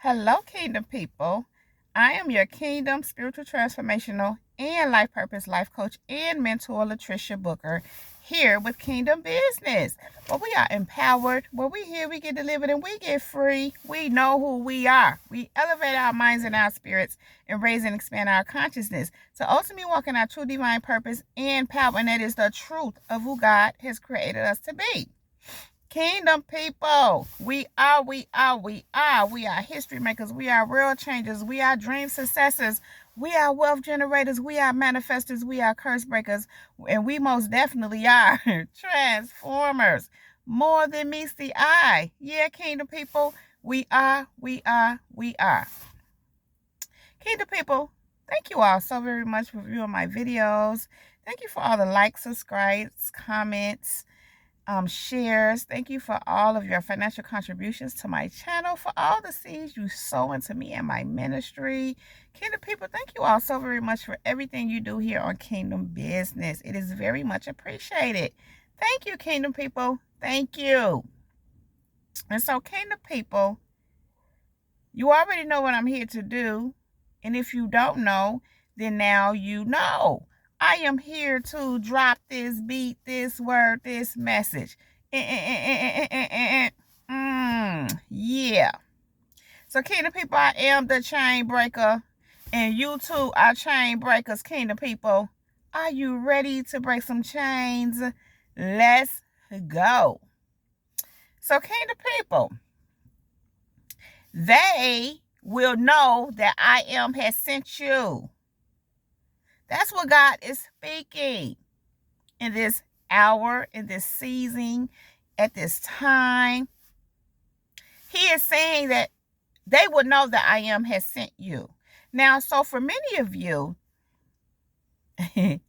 Hello, Kingdom people. I am your Kingdom Spiritual Transformational and Life Purpose Life Coach and Mentor, Latricia Booker, here with Kingdom Business, where we are empowered, where we here, we get delivered, and we get free. We know who we are. We elevate our minds and our spirits and raise and expand our consciousness to ultimately walk in our true divine purpose and power, and that is the truth of who God has created us to be. Kingdom people, we are history makers. We are real changers. We are dream successors. We are wealth generators. We are manifestors. We are curse breakers. And we most definitely are transformers. More than meets the eye. Yeah, kingdom people, we are. Kingdom people, thank you all so very much for viewing my videos. Thank you for all the likes, subscribes, comments, shares. Thank you for all of your financial contributions to my channel, for all the seeds you sow into me and my ministry. Kingdom people, thank you all so very much for everything you do here on Kingdom Business. It is very much appreciated. Thank you, Kingdom people. Thank you. And so, Kingdom people, you already know what I'm here to do. And if you don't know, then now you know. I am here to drop this beat, this word, this message. Yeah. So, kingdom people, I am the chain breaker. And you too are chain breakers, kingdom people. Are you ready to break some chains? Let's go. So, kingdom people, they will know that I am has sent you. That's what God is speaking in this hour, in this season, at this time. He is saying that they would know that I am has sent you. Now, so for many of you, I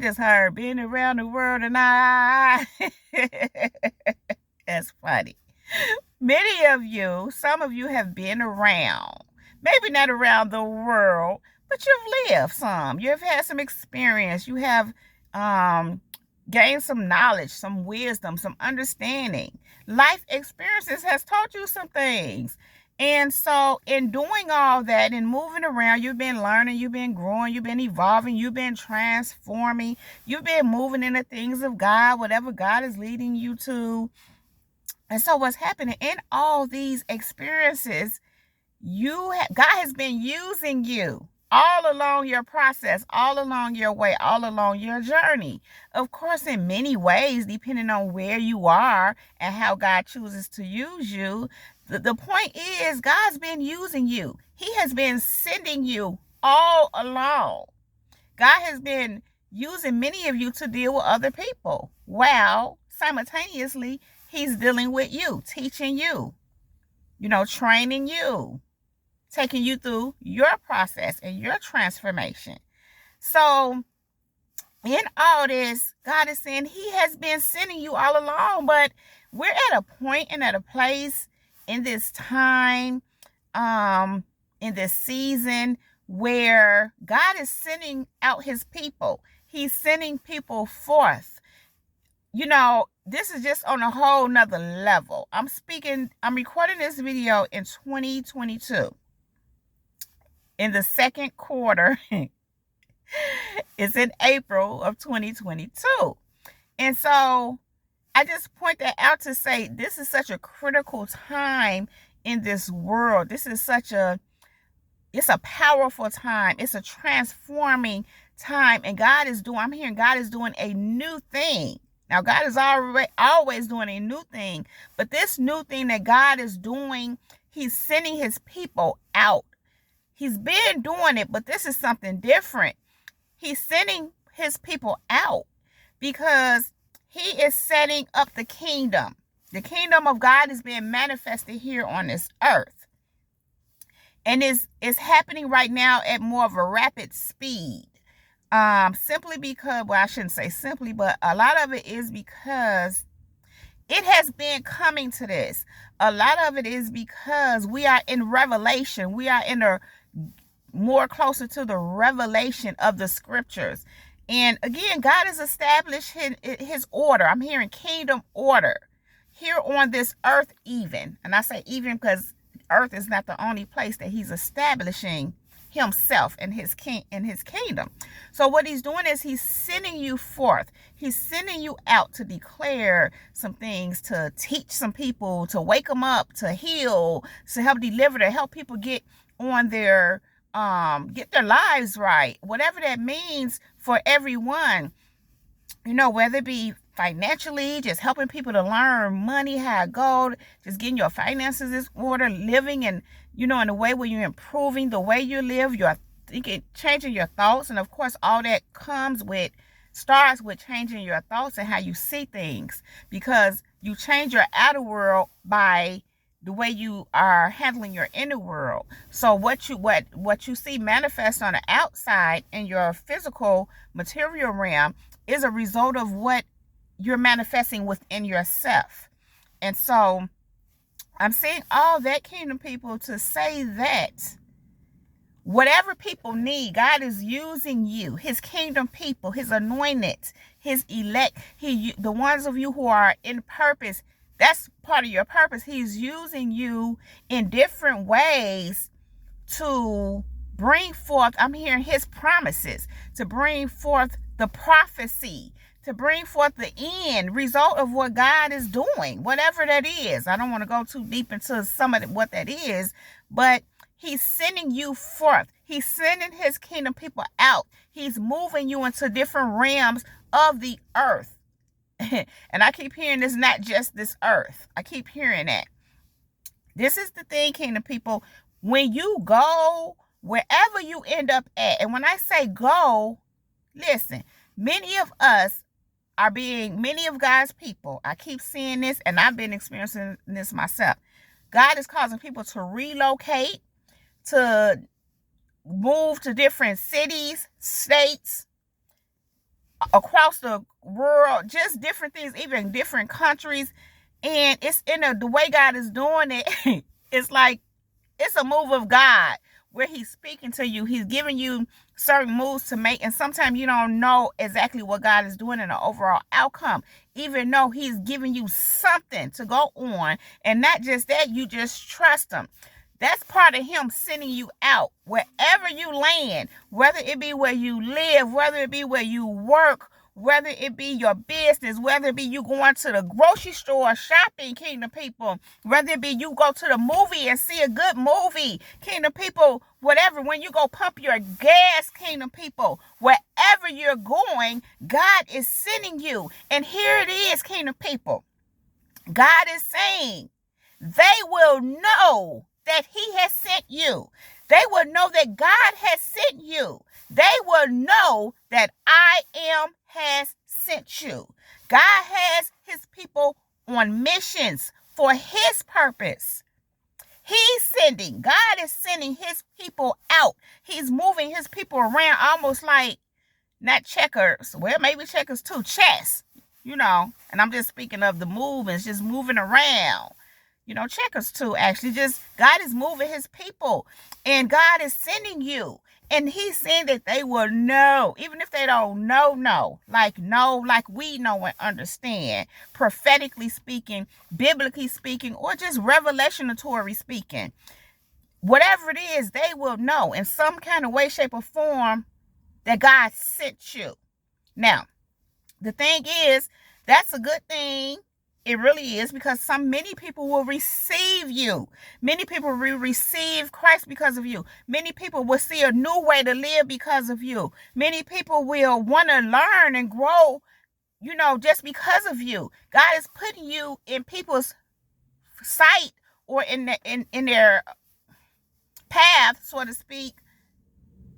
just heard being around the world and that's funny. Many of you, some of you have been around, maybe not around the world, but you've lived some. You've had some experience. You have gained some knowledge, some wisdom, some understanding. Life experiences has taught you some things. And so in doing all that and moving around, you've been learning, you've been growing, you've been evolving, you've been transforming, you've been moving in the things of God, whatever God is leading you to. And so what's happening in all these experiences, God has been using you all along your process, all along your way, all along your journey. Of course, in many ways, depending on where you are and how God chooses to use you. The point is, God's been using you. He has been sending you all along. God has been using many of you to deal with other people, while simultaneously, He's dealing with you, teaching you, training you, taking you through your process and your transformation. So in all this, God is saying He has been sending you all along, but we're at a point and at a place in this time, in this season, where God is sending out His people. He's sending people forth. This is just on a whole nother level. I'm recording this video in 2022. In the second quarter, it's in April of 2022. And so I just point that out to say this is such a critical time in this world. It's a powerful time. It's a transforming time. And I'm hearing God is doing a new thing. Now, God is always doing a new thing. But this new thing that God is doing, He's sending His people out. He's been doing it, but this is something different. He's sending His people out because He is setting up the kingdom. The kingdom of God is being manifested here on this earth. And it's happening right now at more of a rapid speed. Simply because, well, I shouldn't say simply, but a lot of it is because it has been coming to this. A lot of it is because we are in revelation. We are in a more closer to the revelation of the scriptures. And again, God has established his order. I'm hearing kingdom order here on this earth even. And I say even because earth is not the only place that he's establishing himself and his kingdom. So what he's doing is he's sending you forth. He's sending you out to declare some things, to teach some people, to wake them up, to heal, to help deliver, to help people get on their get their lives right, whatever that means for everyone. Whether it be financially, just helping people to learn money, how to go, just getting your finances in order, living and in a way where you're improving the way you live, you're thinking, changing your thoughts. And of course, all that starts with changing your thoughts and how you see things, because you change your outer world by the way you are handling your inner world. So what you see manifest on the outside in your physical material realm is a result of what you're manifesting within yourself. And so I'm saying all that, kingdom people, to say that whatever people need, God is using you, his kingdom people, his anointed, his elect, the ones of you who are in purpose. That's part of your purpose. He's using you in different ways to bring forth, I'm hearing his promises, to bring forth the prophecy, to bring forth the end result of what God is doing, whatever that is. I don't want to go too deep into some of what that is, but he's sending you forth. He's sending his kingdom people out. He's moving you into different realms of the earth. And I keep hearing this, not just this earth. I keep hearing that. This is the thing, kingdom people. When you go, wherever you end up at, and when I say go, listen, many of God's people, I keep seeing this, and I've been experiencing this myself. God is causing people to relocate, to move to different cities, states, across the world, just different things, even different countries. And it's in the way God is doing it. It's like, it's a move of God where he's speaking to you. He's giving you certain moves to make. And sometimes you don't know exactly what God is doing in the overall outcome, even though he's giving you something to go on. And not just that, you just trust him. That's part of him sending you out wherever you land, whether it be where you live, whether it be where you work, whether it be your business, whether it be you going to the grocery store shopping, kingdom people, whether it be you go to the movie and see a good movie, kingdom people, whatever, when you go pump your gas, kingdom people, wherever you're going, God is sending you. And here it is, kingdom people. God is saying they will know that he has sent you. They will know that God has sent you. They will know that I am has sent you. God has his people on missions for his purpose. God is sending his people out. He's moving his people around, almost like, not checkers, well, maybe checkers too, chess, and I'm just speaking of the movements, just moving around. Checkers too, actually. Just God is moving his people, and God is sending you. And he's saying that they will know, even if they don't know, like we know and understand, prophetically speaking, biblically speaking, or just revelatory speaking. Whatever it is, they will know in some kind of way, shape, or form that God sent you. Now, the thing is, that's a good thing. It really is, because many people will receive you. Many people will receive Christ because of you. Many people will see a new way to live because of you. Many people will want to learn and grow, just because of you. God is putting you in people's sight, or in their path, so to speak,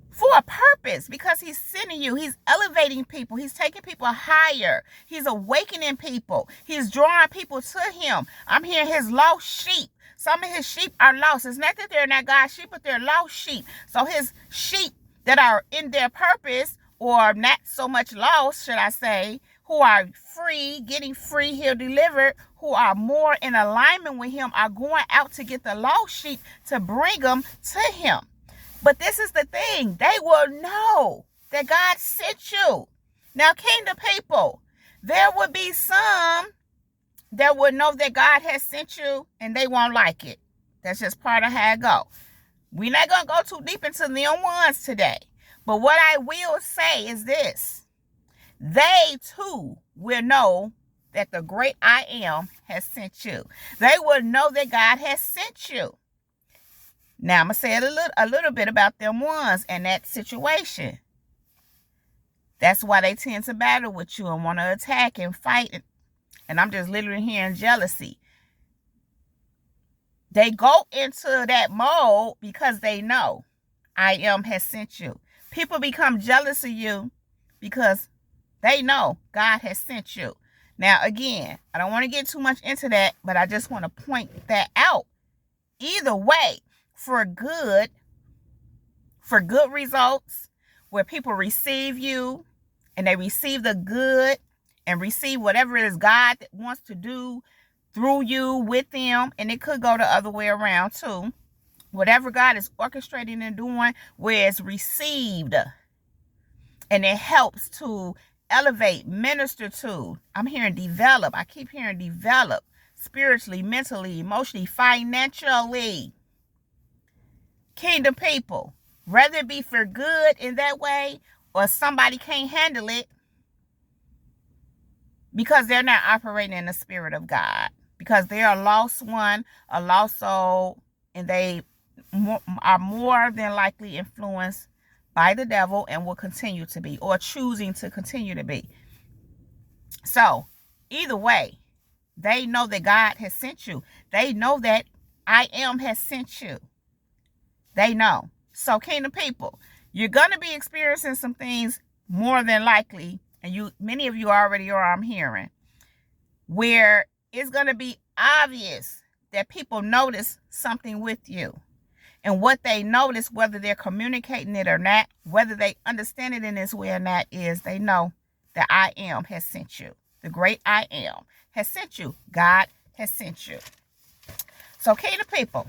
for a purpose, because he's sending you. He's elevating people. He's taking people higher. He's awakening people. He's drawing people to him. I'm hearing his lost sheep. Some of his sheep are lost. It's not that they're not God's sheep, but they're lost sheep. So his sheep that are in their purpose, or not so much lost, should I say, who are free, getting free, healed, delivered, who are more in alignment with him, are going out to get the lost sheep to bring them to him. But this is the thing. They will know that God sent you. Now, kingdom people, there will be some that will know that God has sent you, and they won't like it. That's just part of how it go. We're not going to go too deep into them ones today. But what I will say is this. They too will know that the great I am has sent you. They will know that God has sent you. Now I'm going to say a little bit about them ones and that situation. That's why they tend to battle with you and want to attack and fight. And I'm just literally hearing jealousy. They go into that mode because they know I am has sent you. People become jealous of you because they know God has sent you. Now, again, I don't want to get too much into that, but I just want to point that out. Either way, for good results, where people receive you and they receive the good and receive whatever it is God wants to do through you, with them, and it could go the other way around too. Whatever God is orchestrating and doing, where it's received and it helps to elevate, minister to. I'm hearing develop. I keep hearing develop spiritually, mentally, emotionally, financially. Kingdom people, whether it be for good in that way or somebody can't handle it because they're not operating in the spirit of God, because they're a lost one, a lost soul, and they are more than likely influenced by the devil and will continue to be, or choosing to continue to be. So either way, they know that God has sent you. They know that I am has sent you. They know. So kingdom people, you're going to be experiencing some things more than likely, and many of you already are, I'm hearing, where it's going to be obvious that people notice something with you. And what they notice, whether they're communicating it or not, whether they understand it in this way or not, is they know that I am has sent you. The great I am has sent you. God has sent you. So, kingdom people,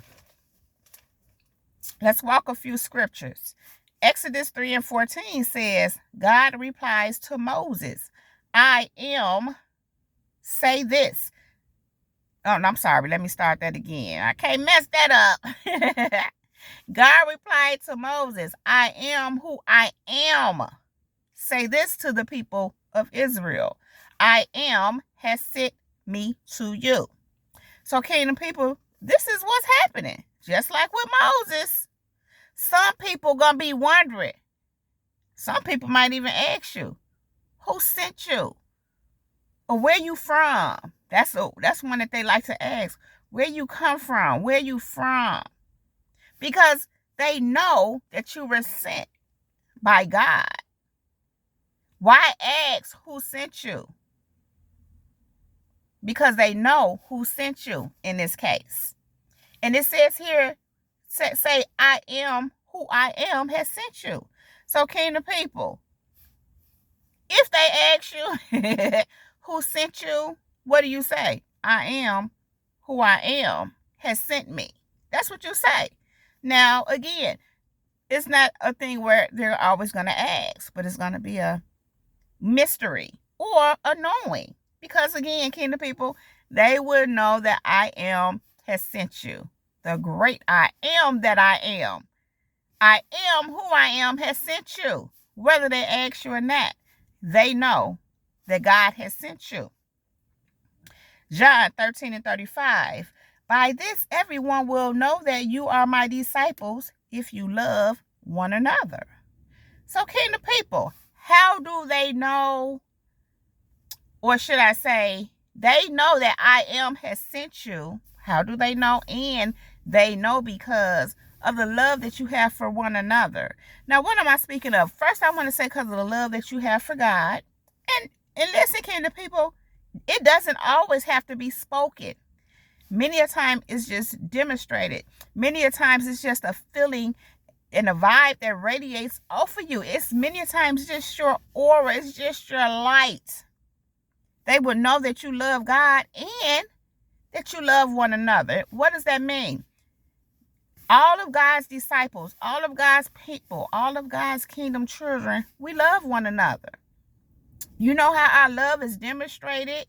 let's walk a few scriptures. Exodus 3:14 says, God replies to Moses, I am, say this. Oh, no, I'm sorry. Let me start that again. I can't mess that up. God replied to Moses, I am who I am. Say this to the people of Israel. I am has sent me to you. So, kingdom people, this is what's happening. Just like with Moses. Some people going to be wondering. Some people might even ask you, who sent you? Or where you from? That's one that they like to ask. Where you come from? Where you from? Because they know that you were sent by God. Why ask who sent you? Because they know who sent you in this case. And it says here, say I am who I am has sent you. So kingdom people, if they ask you who sent you, what do you say? I am who I am has sent me. That's what you say. Now, again, it's not a thing where they're always going to ask, but it's going to be a mystery or a knowing. Because, again, kingdom people, they would know that I am has sent you. The great I am that I am. I am who I am has sent you. Whether they ask you or not, they know that God has sent you. John 13:35. By this, everyone will know that you are my disciples if you love one another. So, kingdom people, how do they know? Or should I say, they know that I am has sent you. How do they know? And they know because of the love that you have for one another. Now, what am I speaking of? First, I want to say because of the love that you have for God. And listen, kingdom people, it doesn't always have to be spoken. Many a time it's just demonstrated. Many a times it's just a feeling and a vibe that radiates off of you. It's many a times just your aura. It's just your light. They will know that you love God and that you love one another. What does that mean? All of God's disciples, all of God's people, all of God's kingdom children, we love one another. You know how our love is demonstrated?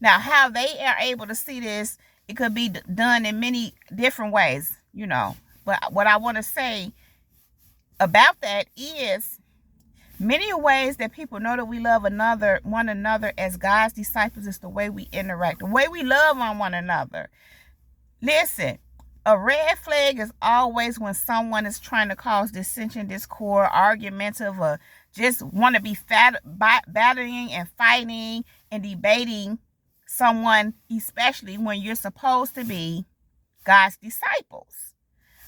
Now, how they are able to see this It could be done in many different ways, But what I want to say about that is many ways that people know that we love one another as God's disciples is the way we interact, the way we love on one another. Listen, a red flag is always when someone is trying to cause dissension, discord, argumentative, or just want to be battling and fighting and debating someone, especially when you're supposed to be God's disciples.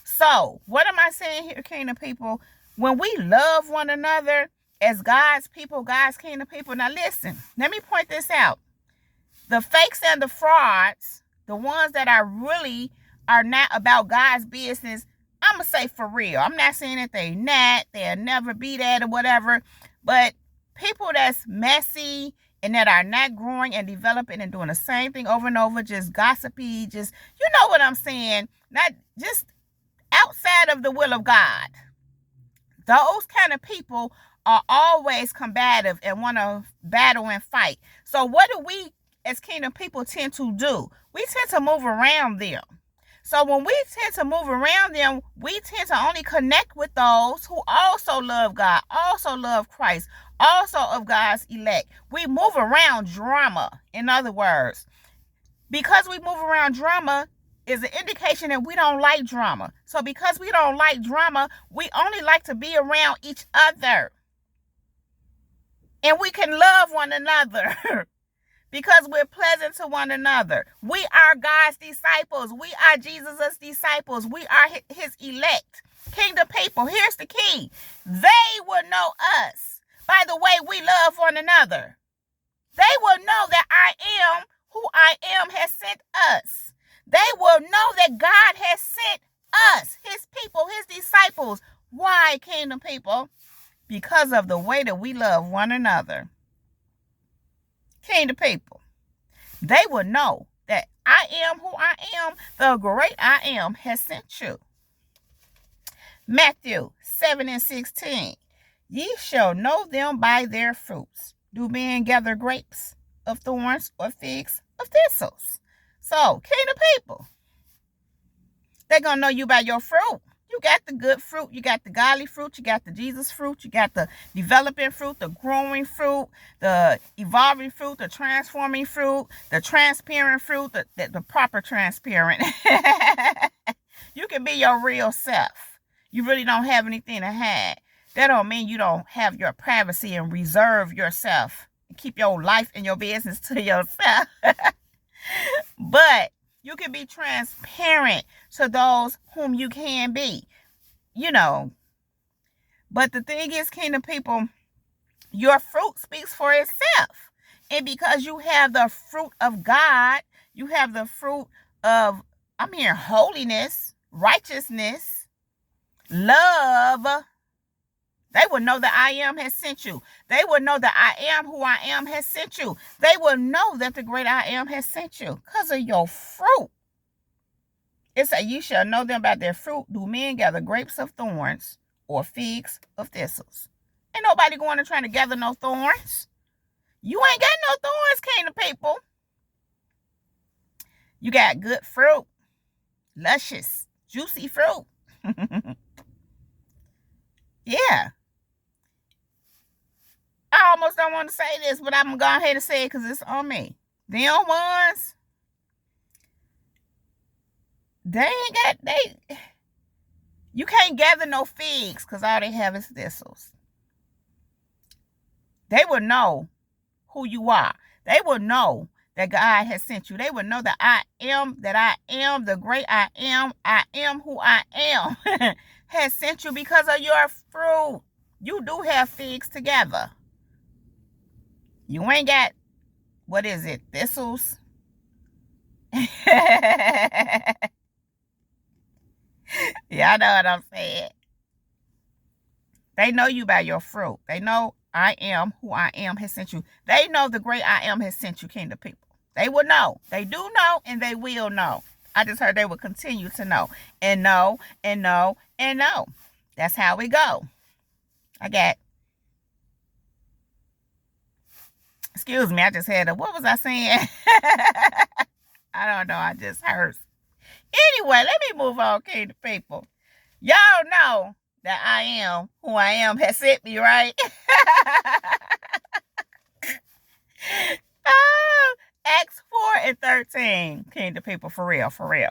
So, what am I saying here, kingdom people? When we love one another as God's people, God's kingdom people. Now listen, let me point this out. The fakes and the frauds, the ones that are not about God's business, I'm going to say for real. I'm not saying that they'll never be that or whatever, but people that's messy and that are not growing and developing and doing the same thing over and over, just gossipy, just, you know what I'm saying, not just outside of the will of God. Those kind of people are always combative and want to battle and fight. So what do we as kingdom people tend to do? We tend to move around them. So when we tend to move around them, we tend to only connect with those who also love God, also love Christ, also of God's elect. We move around drama, in other words. Because we move around drama is an indication that we don't like drama. So because we don't like drama, we only like to be around each other. And we can love one another. Because we're pleasant to one another. We are God's disciples. We are Jesus' disciples. We are his elect. Kingdom people, here's the key. They will know us by the way we love one another. They will know that I am who I am has sent us. They will know that God has sent us, his people, his disciples. Why, kingdom people? Because of the way that we love one another. Kingdom people, they will know that I am who I am, the great I am has sent you. Matthew 7:16. Ye shall know them by their fruits. Do men gather grapes of thorns or figs of thistles? So, kingdom people, they're going to know you by your fruit. You got the good fruit, you got the godly fruit, you got the Jesus fruit, you got the developing fruit, the growing fruit, the evolving fruit, the transforming fruit, the transparent fruit, the proper transparent. You can be your real self. You really don't have anything to hide. That don't mean you don't have your privacy and reserve yourself. Keep your life and your business to yourself. But you can be transparent to those whom you can be, But the thing is, kingdom people, your fruit speaks for itself. And because you have the fruit of God, you have the fruit of, holiness, righteousness, love. They will know that I am has sent you. They will know that I am who I am has sent you. They will know that the great I am has sent you because of your fruit. It says, you shall know them by their fruit. Do men gather grapes of thorns or figs of thistles? Ain't nobody going to try to gather no thorns. You ain't got no thorns, kingdom people. You got good fruit. Luscious, juicy fruit. Yeah. I almost don't want to say this, but I'm going to go ahead and say it because it's on me. Them ones, you can't gather no figs because all they have is thistles. They will know who you are. They will know that God has sent you. They will know that I am the great I am who I am, has sent you because of your fruit. You do have figs together. You ain't got, thistles? Y'all know what I'm saying. They know you by your fruit. They know I am who I am has sent you. They know the great I am has sent you, kingdom people. They will know. They do know and they will know. I just heard they will continue to know. And know, and know, and know. That's how we go. Excuse me, I just had what was I saying? I don't know. I just heard. Anyway, let me move on, kingdom people. Y'all know that I am who I am has sent me, right? Acts 4:13, kingdom people, for real, for real.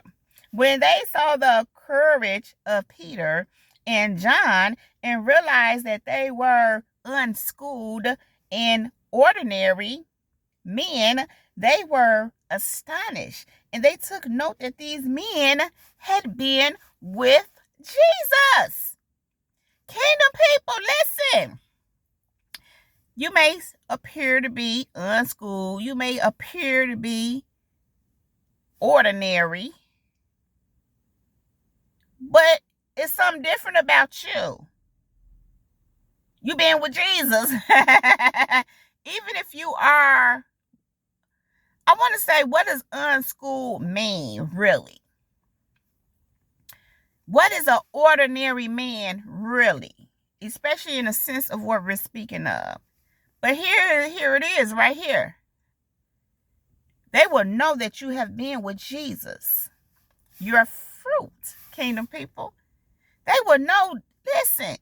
When they saw the courage of Peter and John and realized that they were unschooled and ordinary men, they were astonished. And they took note that these men had been with Jesus. Kingdom people, listen. You may appear to be unschooled. You may appear to be ordinary. But it's something different about you. You being with Jesus. Even if you are, I want to say, what does unschooled mean, really? What is an ordinary man, really? Especially in the sense of what we're speaking of. But here it is, right here. They will know that you have been with Jesus. Your fruit, kingdom people. They will know, listen.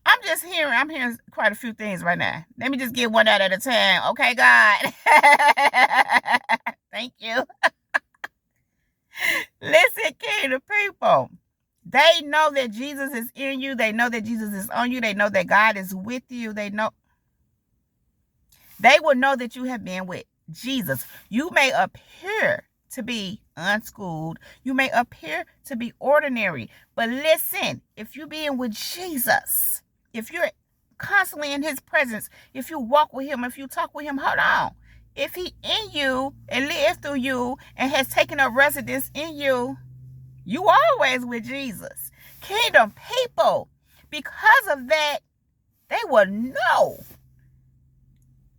I'm hearing quite a few things right now. Let me just get one out at a time. Okay, God. Thank you. Listen, kingdom people. They know that Jesus is in you. They know that Jesus is on you. They know that God is with you. They will know that you have been with Jesus. You may appear to be unschooled. You may appear to be ordinary. But listen, if you're being with Jesus, if you're constantly in his presence, if you walk with him, if you talk with him, hold on. If he in you and lives through you and has taken up residence in you, you always with Jesus. Kingdom people, because of that, they will know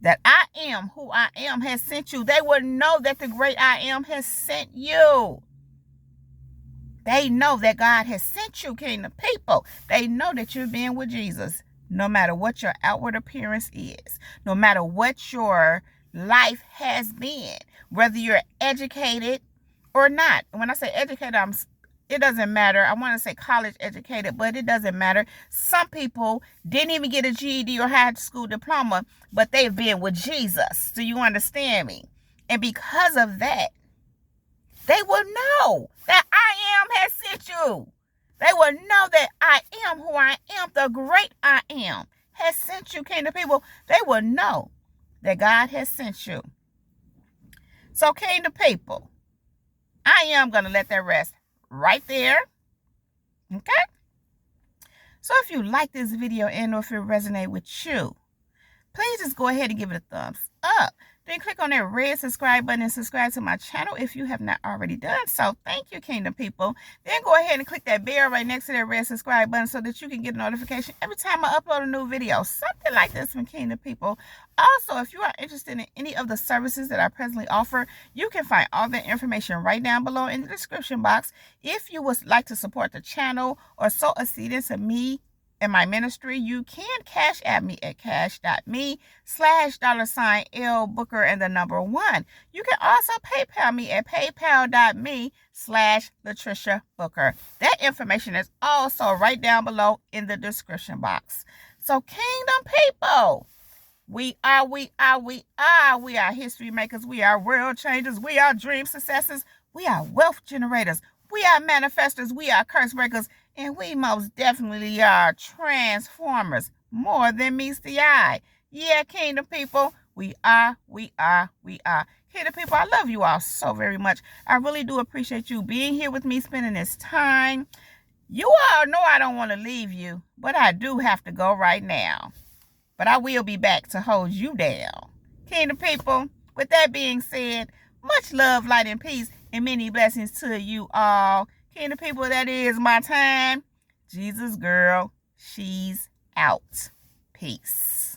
that I am who I am has sent you. They will know that the great I am has sent you. They know that God has sent you, kingdom people. They know that you're being with Jesus, no matter what your outward appearance is, no matter what your life has been, whether you're educated or not. And when I say educated, it doesn't matter. I want to say college educated, but it doesn't matter. Some people didn't even get a GED or high school diploma, but they've been with Jesus. Do you understand me? And because of that, they will know that I am has sent you. They will know that I am who I am, the great I am has sent you, kingdom people. They will know that God has sent you. So, kingdom people, I am going to let that rest right there. Okay? So if you like this video and or if it resonates with you, please just go ahead and give it a thumbs up. Then click on that red subscribe button and subscribe to my channel if you have not already done so. Thank you, kingdom people. Then go ahead and click that bell right next to that red subscribe button so that you can get a notification every time I upload a new video. Something like this from kingdom people. Also, if you are interested in any of the services that I presently offer, you can find all the information right down below in the description box. If you would like to support the channel or sow a seed into me in my ministry, you can cash at me at cash.me/$L Booker and the number 1. You can also PayPal me at paypal.me/Latricia Booker. That information is also right down below in the description box. So, kingdom people, we are history makers. We are world changers. We are dream successors. We are wealth generators. We are manifestors. We are curse breakers. And we most definitely are transformers. More than meets the eye. Yeah, kingdom people. We are. Kingdom people, I love you all so very much. I really do appreciate you being here with me, spending this time. You all know I don't want to leave you, but I do have to go right now. But I will be back to hold you down. Kingdom people, with that being said, much love, light, and peace, and many blessings to you all. Kingdom people, that is my time. Jesus girl, she's out. Peace.